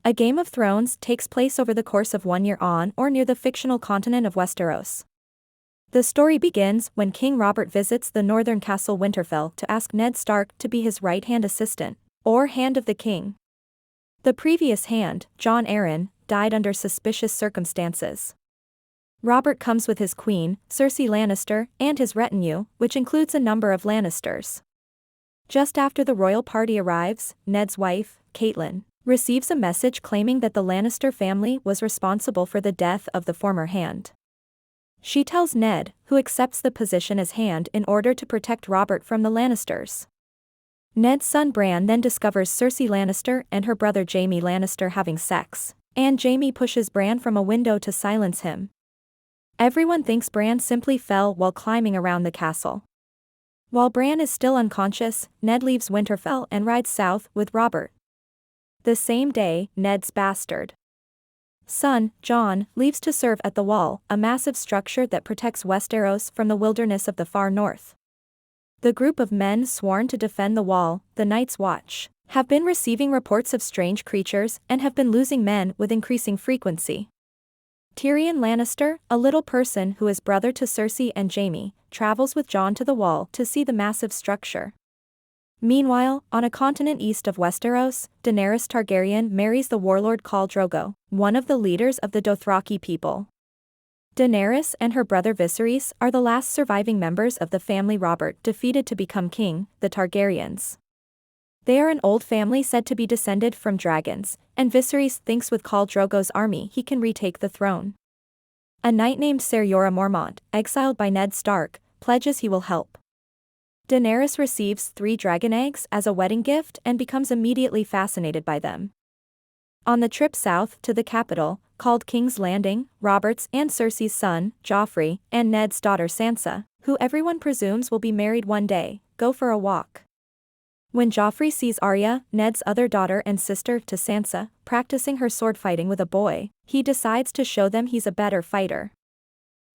A Game of Thrones takes place over the course of 1 year on or near the fictional continent of Westeros. The story begins when King Robert visits the northern castle Winterfell to ask Ned Stark to be his right-hand assistant, or Hand of the King. The previous hand, Jon Arryn, died under suspicious circumstances. Robert comes with his queen, Cersei Lannister, and his retinue, which includes a number of Lannisters. Just after the royal party arrives, Ned's wife, Catelyn, receives a message claiming that the Lannister family was responsible for the death of the former Hand. She tells Ned, who accepts the position as Hand in order to protect Robert from the Lannisters. Ned's son Bran then discovers Cersei Lannister and her brother Jaime Lannister having sex, and Jaime pushes Bran from a window to silence him. Everyone thinks Bran simply fell while climbing around the castle. While Bran is still unconscious, Ned leaves Winterfell and rides south with Robert. The same day, Ned's bastard son, Jon, leaves to serve at the Wall, a massive structure that protects Westeros from the wilderness of the far north. The group of men sworn to defend the Wall, the Night's Watch, have been receiving reports of strange creatures and have been losing men with increasing frequency. Tyrion Lannister, a little person who is brother to Cersei and Jaime, travels with Jon to the Wall to see the massive structure. Meanwhile, on a continent east of Westeros, Daenerys Targaryen marries the warlord Khal Drogo, one of the leaders of the Dothraki people. Daenerys and her brother Viserys are the last surviving members of the family Robert defeated to become king, the Targaryens. They are an old family said to be descended from dragons, and Viserys thinks with Khal Drogo's army he can retake the throne. A knight named Ser Jorah Mormont, exiled by Ned Stark, pledges he will help. Daenerys receives 3 dragon eggs as a wedding gift and becomes immediately fascinated by them. On the trip south to the capital, called King's Landing, Robert's and Cersei's son, Joffrey, and Ned's daughter Sansa, who everyone presumes will be married one day, go for a walk. When Joffrey sees Arya, Ned's other daughter and sister to Sansa, practicing her sword fighting with a boy, he decides to show them he's a better fighter.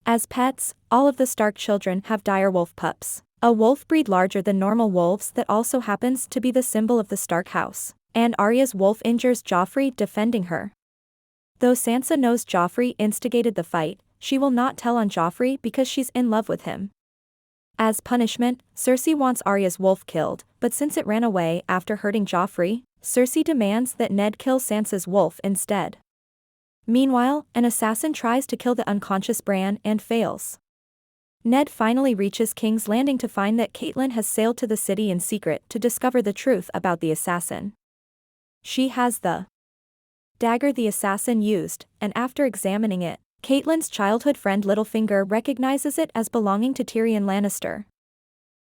As pets, all of the Stark children have direwolf pups, a wolf breed larger than normal wolves that also happens to be the symbol of the Stark house, and Arya's wolf injures Joffrey defending her. Though Sansa knows Joffrey instigated the fight, she will not tell on Joffrey because she's in love with him. As punishment, Cersei wants Arya's wolf killed, but since it ran away after hurting Joffrey, Cersei demands that Ned kill Sansa's wolf instead. Meanwhile, an assassin tries to kill the unconscious Bran and fails. Ned finally reaches King's Landing to find that Catelyn has sailed to the city in secret to discover the truth about the assassin. She has the dagger the assassin used, and after examining it, Catelyn's childhood friend Littlefinger recognizes it as belonging to Tyrion Lannister.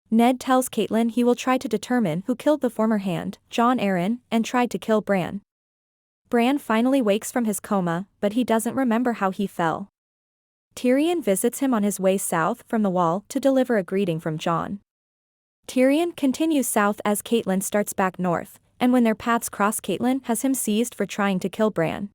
Ned tells Catelyn he will try to determine who killed the former Hand, Jon Arryn, and tried to kill Bran. Bran finally wakes from his coma, but he doesn't remember how he fell. Tyrion visits him on his way south from the Wall to deliver a greeting from Jon. Tyrion continues south as Catelyn starts back north, and when their paths cross, Catelyn has him seized for trying to kill Bran.